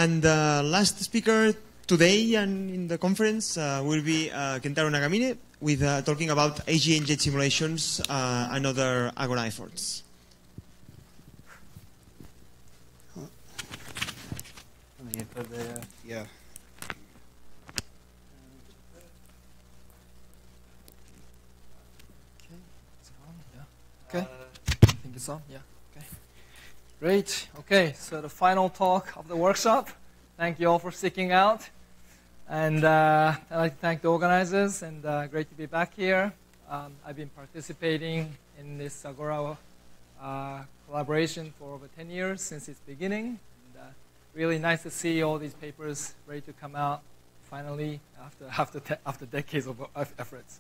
And the last speaker today and in the conference will be Kentaro Nagamine with talking about AGN jet simulations and other AGORA efforts. Yeah. Okay, I think it's on, yeah, okay. Great, okay, so the final talk of the workshop. Thank you all for sticking out. And I'd like to thank the organizers, and great to be back here. I've been participating in this AGORA collaboration for over 10 years since its beginning. And really nice to see all these papers ready to come out finally after decades of efforts.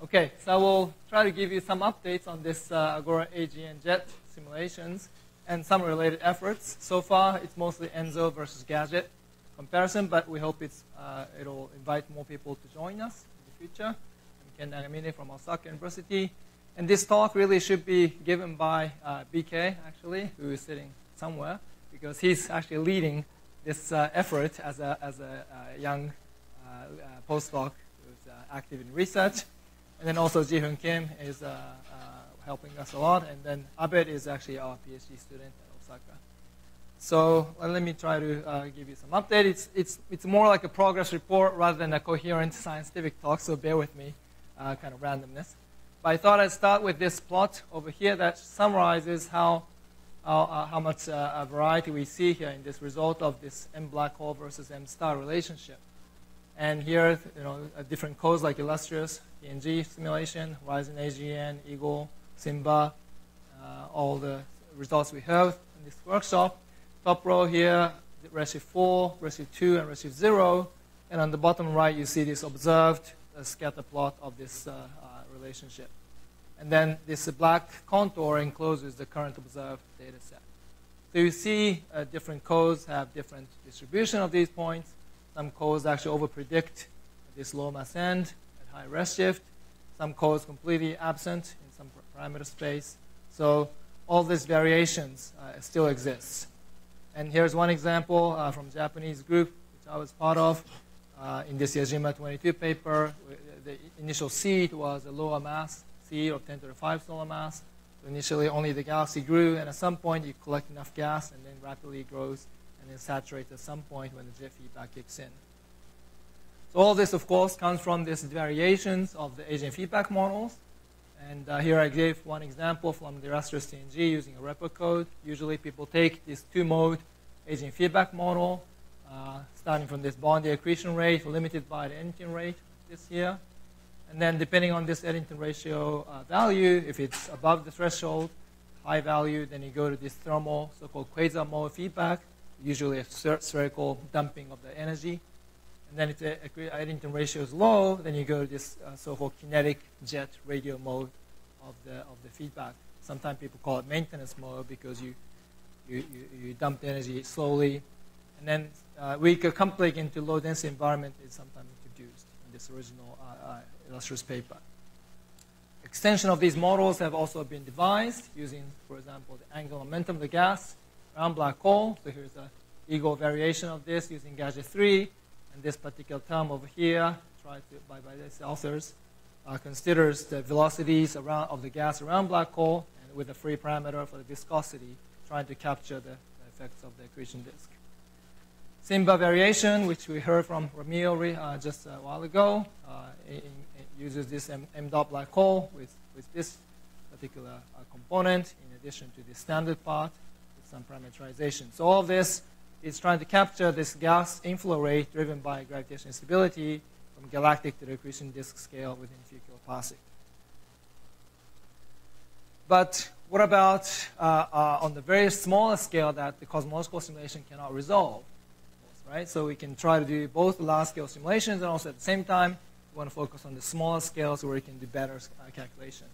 Okay, so I will try to give you some updates on this AGORA AGN jet simulations and some related efforts. So far, it's mostly ENSO versus gadget comparison, but we hope it'll invite more people to join us in the future. I'm Ken Nagamine from Osaka University. And this talk really should be given by BK, actually, who is sitting somewhere, because he's actually leading this effort as a young postdoc who's active in research. And then also Ji-Hoon Kim is helping us a lot. And then Abed is actually our PhD student at Osaka. So let me try to give you some update. It's more like a progress report rather than a coherent scientific talk, so bear with me, kind of randomness. But I thought I'd start with this plot over here that summarizes how much variety we see here in this result of this M black hole versus M star relationship. And here, different codes like illustrious PNG simulation, Horizon AGN, Eagle, Simba, all the results we have in this workshop. Top row here, redshift 4, redshift 2, and redshift 0. And on the bottom right, you see this observed scatter plot of this relationship. And then this black contour encloses the current observed data set. So you see different codes have different distribution of these points. Some codes actually overpredict this low mass end at high redshift. Some codes completely absent in some parameter space. So all these variations still exist. And here's one example from a Japanese group, which I was part of, in this Yajima 22 paper. The initial seed was a lower mass seed of 10 to the 5 solar mass. So initially, only the galaxy grew, and at some point, you collect enough gas, and then rapidly grows, and then saturates at some point when the jet feedback kicks in. So all this, of course, comes from these variations of the AGN feedback models. And here I gave one example from the illustrious TNG using a repo code. Usually people take this two-mode AGN feedback model, starting from this Bondi accretion rate, limited by the Eddington rate, this here. And then depending on this Eddington ratio value, if it's above the threshold, high value, then you go to this thermal, so-called quasar-mode feedback, usually a spherical dumping of the energy. And then if the Eddington ratio is low, then you go to this so-called kinetic jet radio mode of the feedback. Sometimes people call it maintenance mode because you dump the energy slowly. And then weaker conflict into low density environment is sometimes introduced in this original illustrious paper. Extension of these models have also been devised using, for example, the angular momentum of the gas around black hole. So here's an Eagle variation of this using gadget 3. And this particular term over here, by these authors, considers the velocities of the gas around black hole and with a free parameter for the viscosity, trying to capture the effects of the accretion disk. Simba variation, which we heard from Ramil just a while ago, it uses this M dot black hole with this particular component in addition to the standard part with some parameterization. So all of this is trying to capture this gas inflow rate driven by gravitational instability from galactic to the accretion disk scale within a few kiloparsec. But what about on the very smallest scale that the cosmological simulation cannot resolve? Right? So we can try to do both large-scale simulations and also at the same time, we want to focus on the smaller scales where we can do better calculation.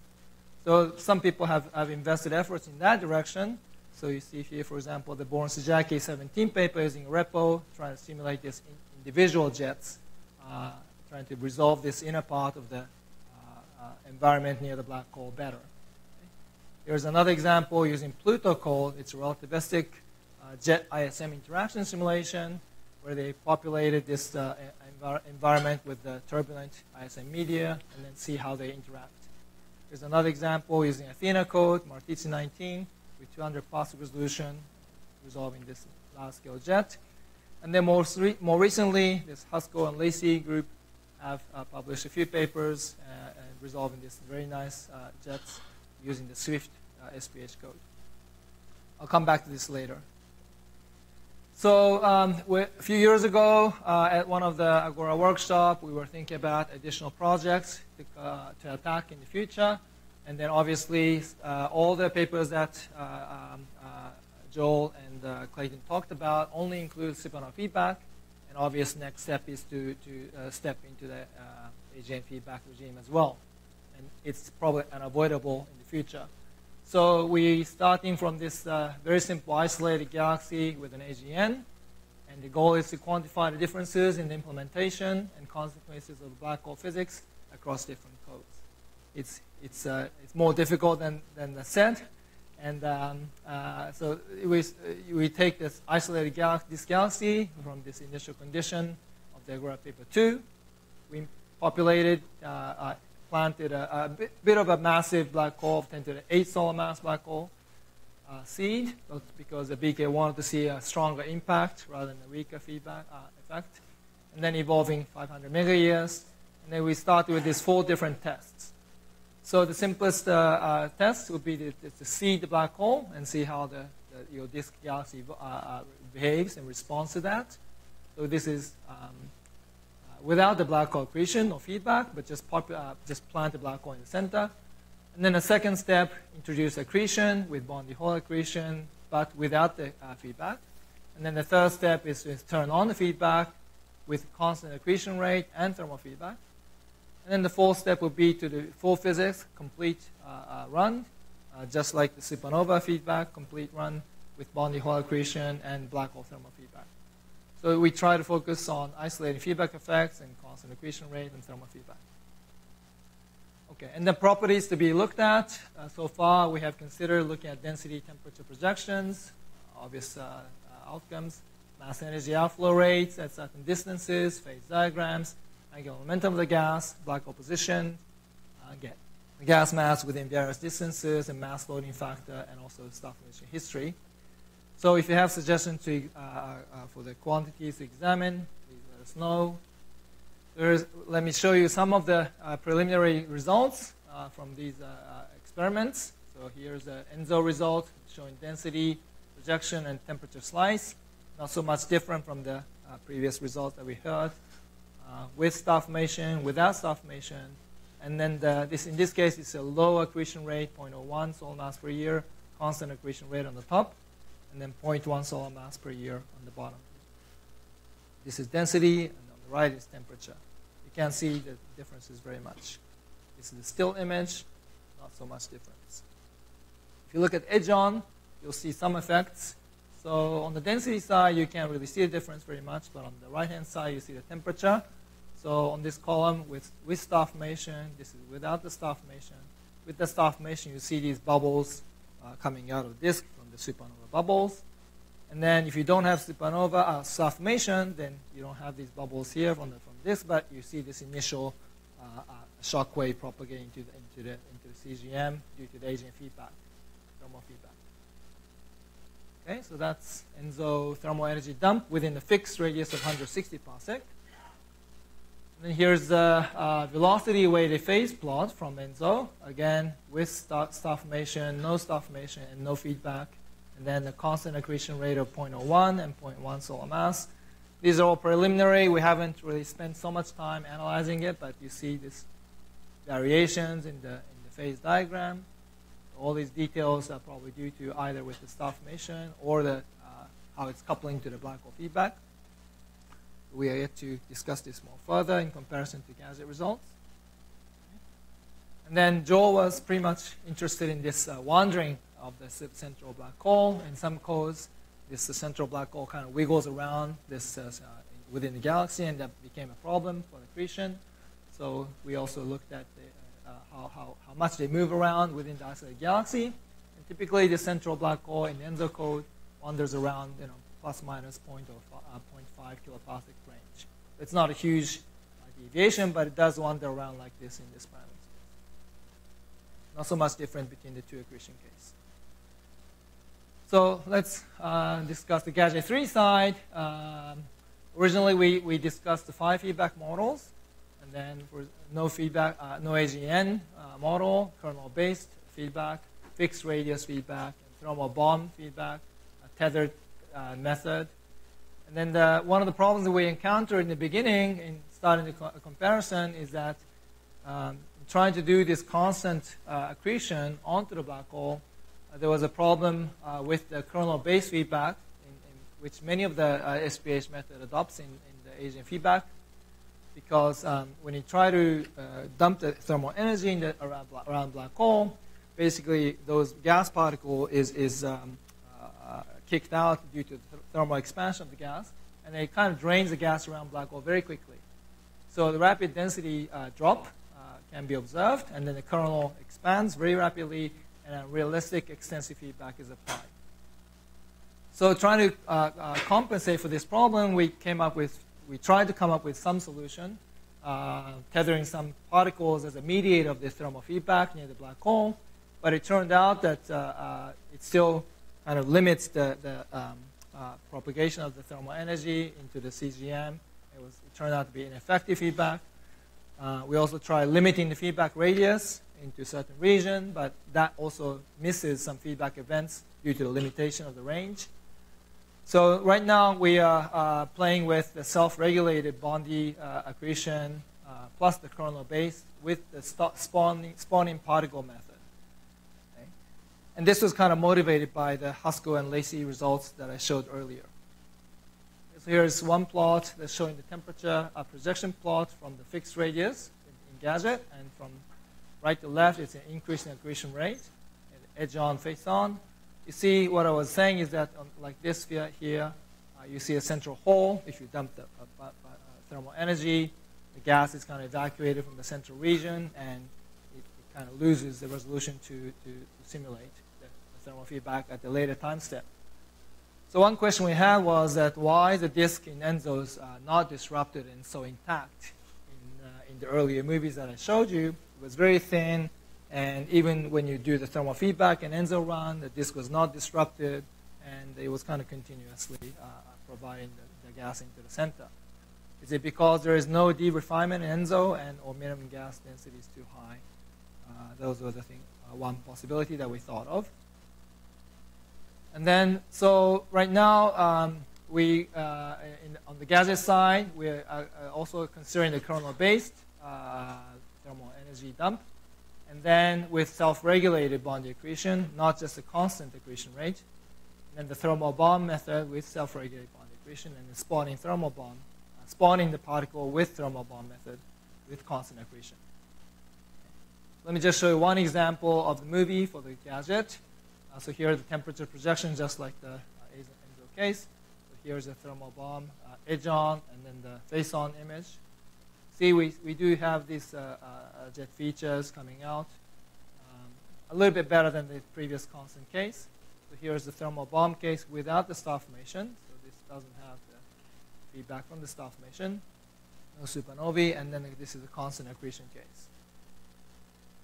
So some people have invested efforts in that direction. So you see here, for example, the Bourne-Sijaki 17 paper using a repo, trying to simulate this individual jets, trying to resolve this inner part of the environment near the black hole better. Okay. Here's another example using Pluto code. It's a relativistic jet ISM interaction simulation, where they populated this environment with the turbulent ISM media and then see how they interact. Here's another example using Athena code, Martizzi 19, with 200 pulse resolution, resolving this large-scale jet. And then more recently, this Haskell and Lacey group have published a few papers resolving this very nice jets using the Swift SPH code. I'll come back to this later. So a few years ago, at one of the AGORA workshop, we were thinking about additional projects to attack in the future. And then obviously, all the papers that Joel and Clayton talked about only include Cybanoff feedback. And obvious next step is to step into the AGN feedback regime as well. And it's probably unavoidable in the future. So we starting from this very simple isolated galaxy with an AGN. And the goal is to quantify the differences in the implementation and consequences of black hole physics across different codes. It's more difficult than the said. And so we take this isolated galaxy from this initial condition of the AGORA paper 2. We populated, planted a bit of a massive black hole of 10 to the 8 solar mass black hole seed, because the BK wanted to see a stronger impact rather than a weaker feedback effect. And then evolving 500 megayears. And then we started with these 4 different tests. So the simplest test would be to seed the black hole and see how your disk galaxy behaves in response to that. So this is without the black hole accretion or feedback, but just plant the black hole in the center. And then the second step, introduce accretion with Bondi hole accretion, but without the feedback. And then the third step is to turn on the feedback with constant accretion rate and thermal feedback. And then the fourth step would be to do full physics, complete run, just like the supernova feedback, complete run with Bondi hole accretion and black hole thermal feedback. So we try to focus on isolating feedback effects and constant accretion rate and thermal feedback. Okay, and the properties to be looked at. So far, we have considered looking at density temperature projections, obvious outcomes, mass energy outflow rates at certain distances, phase diagrams, angular momentum of the gas, black hole position, again, the gas mass within various distances, and mass loading factor, and also stuff emission history. So if you have suggestions for the quantities to examine, please let us know. Let me show you some of the preliminary results from these experiments. So here's the ENSO result showing density, projection, and temperature slice. Not so much different from the previous results that we heard. With star formation, without star formation. And then in this case, it's a low accretion rate, 0.01 solar mass per year, constant accretion rate on the top, and then 0.1 solar mass per year on the bottom. This is density, and on the right is temperature. You can see the differences very much. This is a still image, not so much difference. If you look at edge-on, you'll see some effects. So on the density side, you can't really see the difference very much, but on the right-hand side, you see the temperature. So on this column with star formation, this is without the star formation. With the star formation, you see these bubbles coming out of the disk from the supernova bubbles. And then if you don't have supernova star formation, then you don't have these bubbles here from this, but you see this initial shock wave propagating into the CGM due to the AGN feedback, thermal feedback. Okay, so that's ENSO thermal energy dump within the fixed radius of 160 parsec. And then here's the velocity weighted phase plot from ENSO, again with star formation, no star formation, and no feedback. And then the constant accretion rate of 0.01 and 0.1 solar mass. These are all preliminary. We haven't really spent so much time analyzing it, but you see these variations in the phase diagram. All these details are probably due to either with the star formation or how it's coupling to the black hole feedback. We are yet to discuss this more further in comparison to gadget results. And then Joel was pretty much interested in this wandering of the central black hole. In some codes, this central black hole kind of wiggles around this within the galaxy, and that became a problem for accretion. So we also looked at how much they move around within the isolated galaxy. And typically, the central black hole in the ENSO code wanders around, plus minus 0.5 kilopascal range. It's not a huge deviation, but it does wander around like this in this parameter space. Not so much different between the two accretion cases. So let's discuss the gadget 3 side. Originally, we discussed the 5 feedback models, and then for no feedback, no AGN model, kernel-based feedback, fixed radius feedback, and thermal bomb feedback, a tethered method. And then one of the problems that we encountered in the beginning in starting the comparison is that trying to do this constant accretion onto the black hole, there was a problem with the kernel-based feedback, which many of the SPH method adopts in the AGN feedback, because when you try to dump the thermal energy in around black hole, basically those gas particle is kicked out due to the thermal expansion of the gas, and it kind of drains the gas around black hole very quickly. So the rapid density drop can be observed, and then the kernel expands very rapidly, and a realistic extensive feedback is applied. So trying to compensate for this problem, we tried to come up with some solution, tethering some particles as a mediator of the thermal feedback near the black hole, but it turned out that it still kind of limits the propagation of the thermal energy into the CGM. It turned out to be ineffective feedback. We also tried limiting the feedback radius into a certain region, but that also misses some feedback events due to the limitation of the range. So right now we are playing with the self-regulated Bondi accretion plus the kernel-based with the spawning particle method. Okay? And this was kind of motivated by the Haskell and Lacey results that I showed earlier. So here's one plot that's showing the temperature projection plot from the fixed radius in gadget, and from right to left, it's an increase in accretion rate, and edge on, face on. You see what I was saying is that like this here, you see a central hole. If you dump the thermal energy, the gas is kind of evacuated from the central region, and it kind of loses the resolution to simulate the thermal feedback at the later time step. So one question we had was that why the disk in ENSOs not disrupted and so intact in the earlier movies that I showed you. It was very thin, and even when you do the thermal feedback and ENSO run, the disk was not disrupted, and it was kind of continuously providing the gas into the center. Is it because there is no de-refinement in ENSO or minimum gas density is too high? Those were the thing, one possibility that we thought of. And then, so right now, on the gadget side, we're also considering the kernel-based thermal energy dump. And then with self-regulated Bondi accretion, not just a constant accretion rate. And then the thermal bomb method with self-regulated Bondi accretion, and the spawning thermal bomb, spawning the particle with thermal bomb method with constant accretion. Let me just show you one example of the movie for the gadget. So here are the temperature projection, just like the ENSO case. So here's the thermal bomb edge on, and then the face-on image. See, we do have these jet features coming out. A little bit better than the previous constant case. So here's the thermal bomb case without the star formation. So this doesn't have the feedback from the star formation. No supernovae, and then this is a constant accretion case.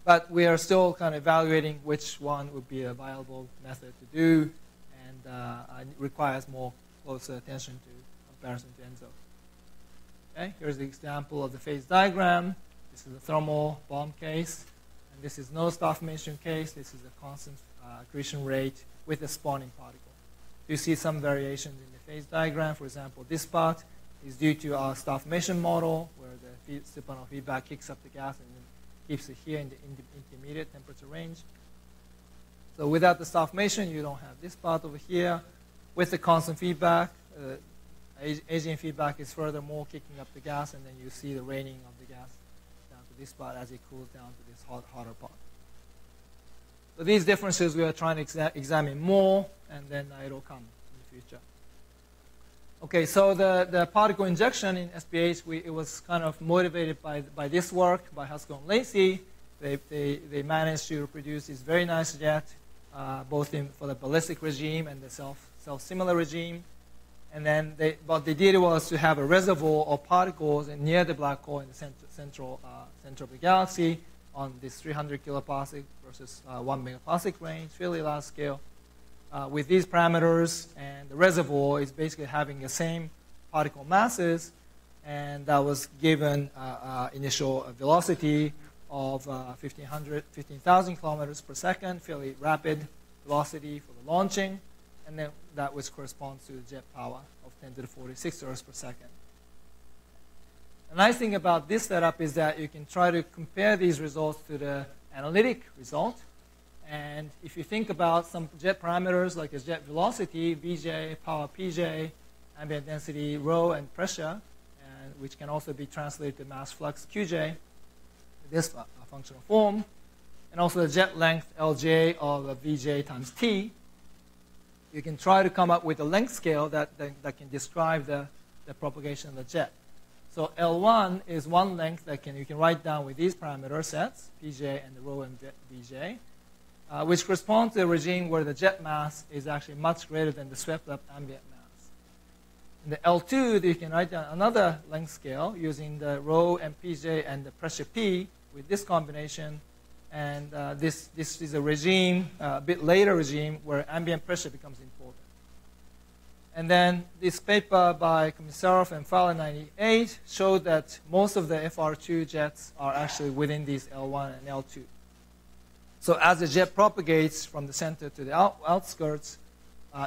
But we are still kind of evaluating which one would be a viable method to do, and it requires more closer attention to comparison to ENSO. Okay, here's the example of the phase diagram. This is a thermal bomb case, and this is no star formation case. This is a constant accretion rate with a spawning particle. You see some variations in the phase diagram. For example, this part is due to our star formation model, where the supernova feedback kicks up the gas and keeps it here in the intermediate temperature range. So without the star formation, you don't have this part over here. With the constant feedback, AGN feedback is furthermore kicking up the gas, and then you see the raining of the gas down to this part as it cools down to this hotter part. So these differences we are trying to examine more, and then it'll come in the future. Okay, so the particle injection in SPH, it was kind of motivated by this work by Haskell and Lacey. They managed to produce this very nice jet, both for the ballistic regime and the self-similar regime. And then what they did was to have a reservoir of particles near the black hole in the center of the galaxy on this 300 kiloparsec versus 1 megaparsec range, fairly large scale. With these parameters, and the reservoir is basically having the same particle masses, and that was given initial velocity of 15,000 kilometers per second, fairly rapid velocity for the launching, and then that which corresponds to the jet power of 10 to the 46 joules per second. The nice thing about this setup is that you can try to compare these results to the analytic result. And if you think about some jet parameters like the jet velocity, Vj, power Pj, ambient density rho, and pressure, and which can also be translated to mass flux Qj, this functional form, and also the jet length Lj of Vj times T, you can try to come up with a length scale that can describe the propagation of the jet. So L1 is one length that you can write down with these parameter sets, Pj and the rho and Vj, which corresponds to a regime where the jet mass is actually much greater than the swept up ambient mass. In the L2, you can write down another length scale using the rho and Pj and the pressure P with this combination. And this is a regime, a bit later regime, where ambient pressure becomes important. And then this paper by Kentaro and Fowler 98 showed that most of the FR2 jets are actually within these L1 and L2. So as the jet propagates from the center to the outskirts,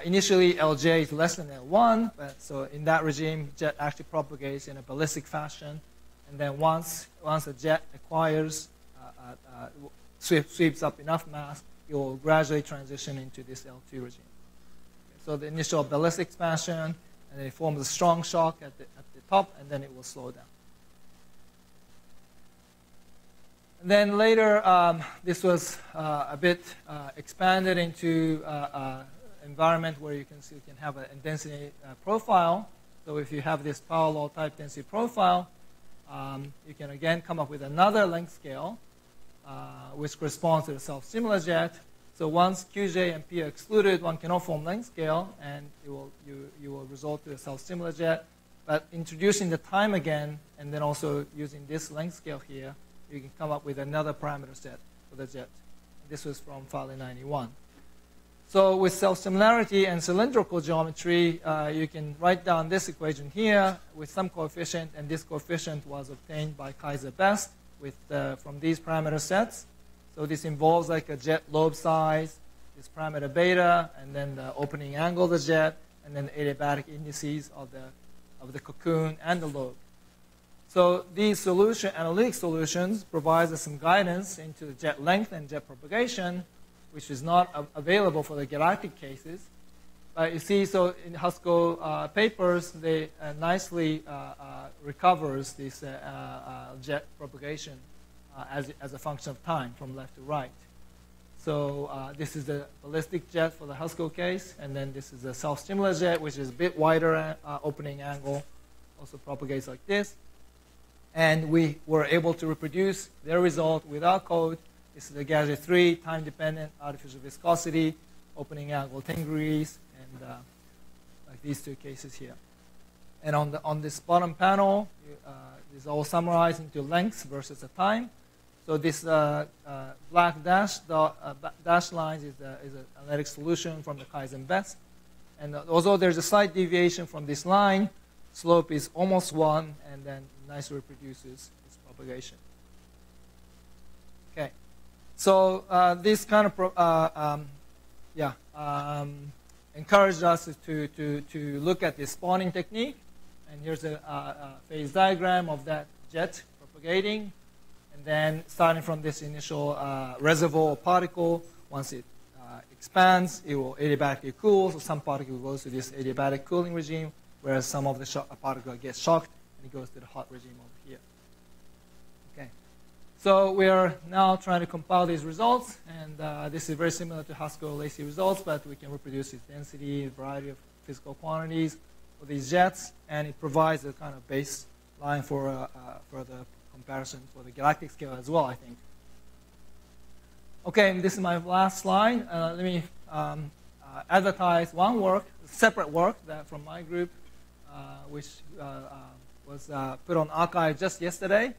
initially Lj is less than L1, but so in that regime, jet actually propagates in a ballistic fashion. And then once the jet acquires, sweeps up enough mass, it will gradually transition into this L2 regime. So the initial ballistic expansion, and then it forms a strong shock at the top, and then it will slow down. And then later, this was a bit expanded into environment where you can have a density profile. So if you have this power law type density profile, you can again come up with another length scale, which corresponds to the self-similar jet. So once Qj and P are excluded, one cannot form length scale, and you will result to a self-similar jet. But introducing the time again, and then also using this length scale here, you can come up with another parameter set for the jet. This was from Fowler 91. So with self-similarity and cylindrical geometry, you can write down this equation here with some coefficient, and this coefficient was obtained by Kaiser-Best from these parameter sets. So this involves like a jet lobe size, this parameter beta, and then the opening angle of the jet, and then the adiabatic indices of the cocoon and the lobe. So these analytic solutions provide us some guidance into the jet length and jet propagation, which is not available for the galactic cases. But you see, so in Haskell papers, they nicely recovers this jet propagation as a function of time from left to right. So this is the ballistic jet for the Haskell case, and then this is a self-similar jet, which is a bit wider opening angle, also propagates like this. And we were able to reproduce their result with our code. This is a gadget 3, time-dependent artificial viscosity, opening angle 10 degrees, and like these two cases here. And on this bottom panel, this is all summarized into lengths versus the time. So this black dash lines is an analytic solution from the Kaiser-Best. And although there's a slight deviation from this line, slope is almost 1, and then nicely reproduces this propagation. Okay, so this kind of encouraged us to look at this spawning technique. And here's a phase diagram of that jet propagating. And then starting from this initial reservoir particle, once it expands, it will adiabatically cool. So some particle goes to this adiabatic cooling regime, whereas some of the particle gets shocked and it goes to the hot regime over here. Okay, so we are now trying to compile these results, and this is very similar to Haskell-Lacey results, but we can reproduce its density, a variety of physical quantities for these jets, and it provides a kind of baseline for the comparison for the galactic scale as well, I think. Okay, and this is my last slide. Let me advertise one work, separate work from my group, which was put on archive just yesterday.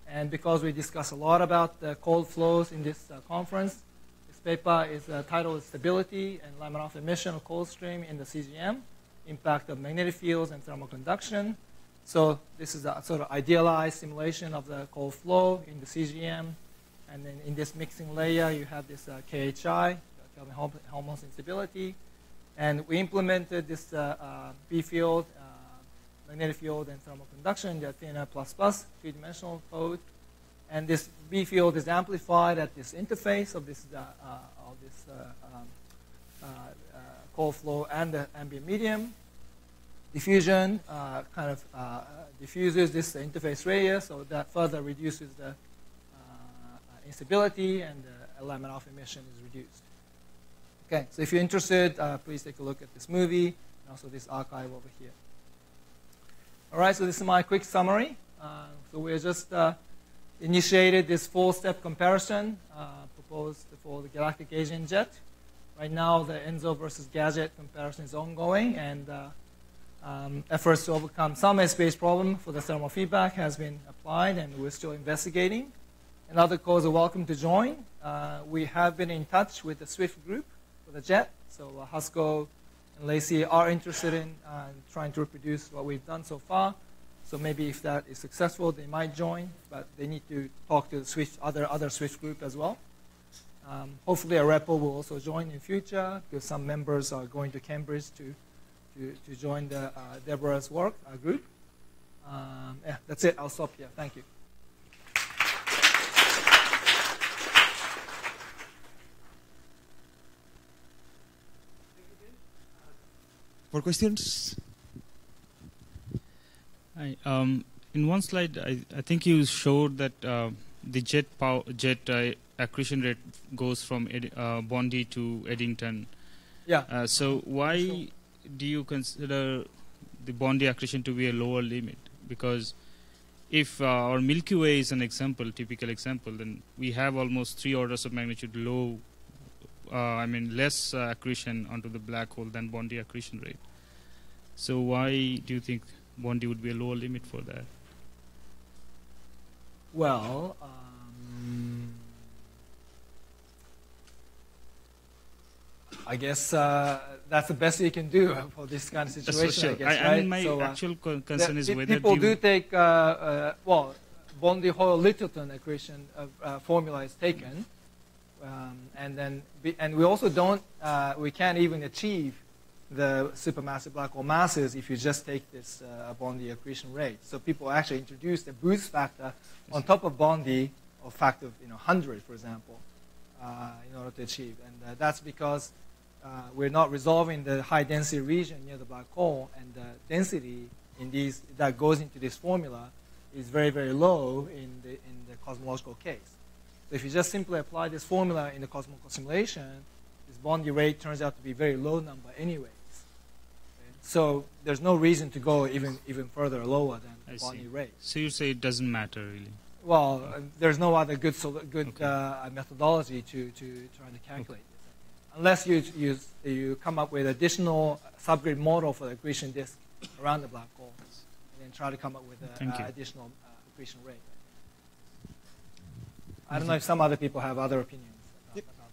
And because we discussed a lot about the cold flows in this conference, this paper is titled Stability and Laminar Emission of Cold Stream in the CGM, Impact of Magnetic Fields and Thermal Conduction. So this is a sort of idealized simulation of the cold flow in the CGM. And then in this mixing layer, you have this KHI, Kelvin-Helmholtz instability. And we implemented this B field, magnetic field, and thermal conduction in the Athena++ three-dimensional code. And this B field is amplified at this interface of this cold flow and the ambient medium. Diffusion kind of diffuses this interface radius, so that further reduces the instability, and the laminar emission is reduced. Okay, so if you're interested, please take a look at this movie and also this archive over here. All right, so this is my quick summary. So we just initiated this four-step comparison proposed for the galactic AGN jet. Right now, the ENSO versus Gadget comparison is ongoing, and efforts to overcome some space problem for the thermal feedback has been applied, and we're still investigating. And other cores are welcome to join. We have been in touch with the SWIFT group for the jet, so Haskell and Lacey are interested in trying to reproduce what we've done so far. So maybe if that is successful, they might join, but they need to talk to the SWIFT, other SWIFT group as well. Hopefully a repo will also join in future, because some members are going to Cambridge to join the Deborah's work group. Yeah, that's it. I'll stop here. Thank you. More questions? Hi. In one slide, I think you showed that the jet accretion rate goes from Bondi to Eddington. Yeah. So why do you consider the Bondi accretion to be a lower limit? Because if our Milky Way is an example, typical example, then we have almost 3 orders of magnitude low, less accretion onto the black hole than Bondi accretion rate. So why do you think Bondi would be a lower limit for that? Well, I guess that's the best you can do for this kind of situation. Sure. I guess, right? My actual concern is whether people do take Bondi-Hoyle-Littleton accretion formula is taken, and we also don't we can't even achieve the supermassive black hole masses if you just take this Bondi accretion rate. So people actually introduce the boost factor on top of Bondi, or factor of 100, for example, in order to achieve. And that's because we're not resolving the high density region near the black hole, and the density in these that goes into this formula is very, very low in the cosmological case. So if you just simply apply this formula in the cosmological simulation, this Bondi rate turns out to be a very low number anyways. Okay? So there's no reason to go even further lower than the Bondi rate. So you say it doesn't matter really? Well, there's no other good methodology to try to calculate this, unless you come up with additional subgrid model for the accretion disk around the black hole, and then try to come up with an additional accretion rate. I don't know if some other people have other opinions about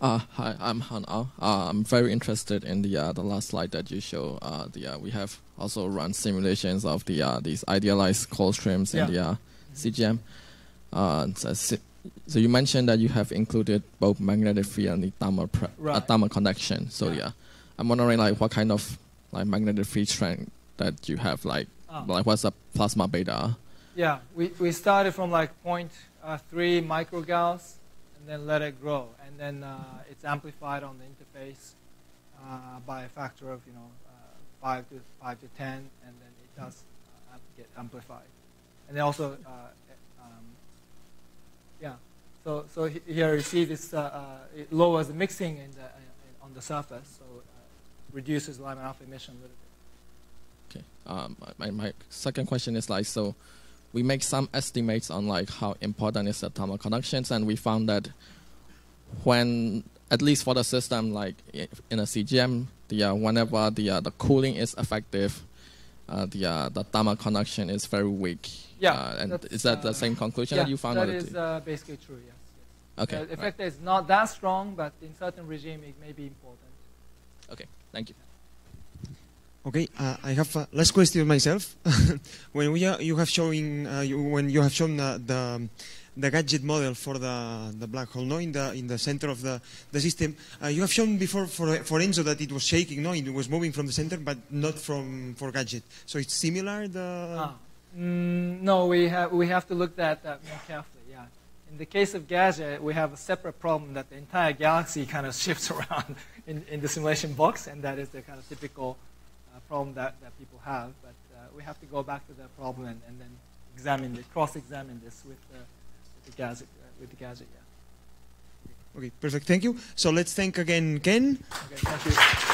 this. Hi, I'm Han Ao. I'm very interested in the last slide that you show. We have also run simulations of these idealized cold streams in the CGM. So you mentioned that you have included both magnetic field and the thermal conduction. So I'm wondering what kind of magnetic field strength that you have, what's the plasma beta? Yeah, we started from 0.3 microgauss and then let it grow, and then it's amplified on the interface by a factor of 5 to 10, and then it does get amplified. And then also so here you see this it lowers the mixing on the surface, so reduces laminar emission a little bit. Okay. My second question is so we make some estimates on like how important is the thermal conductions, and we found that when, at least for the system like in a CGM, whenever the cooling is effective, the thermal conduction is very weak. Yeah. And is that the same conclusion that you found? That is basically true, yes. Okay. The effect is not that strong, but in certain regime it may be important. Okay, thank you. Okay, I have a last question myself. When you have shown the gadget model for the black hole, no, in the center of the system, you have shown before for ENSO that it was shaking, no, it was moving from the center, but not for gadget. So it's similar. No, we have to look at that more carefully. Yeah, in the case of gadget, we have a separate problem that the entire galaxy kind of shifts around in the simulation box, and that is the kind of typical problem that people have. But we have to go back to the problem and then cross-examine this with the gadget. Yeah. Okay, perfect. Thank you. So let's thank again Ken. Okay, thank you.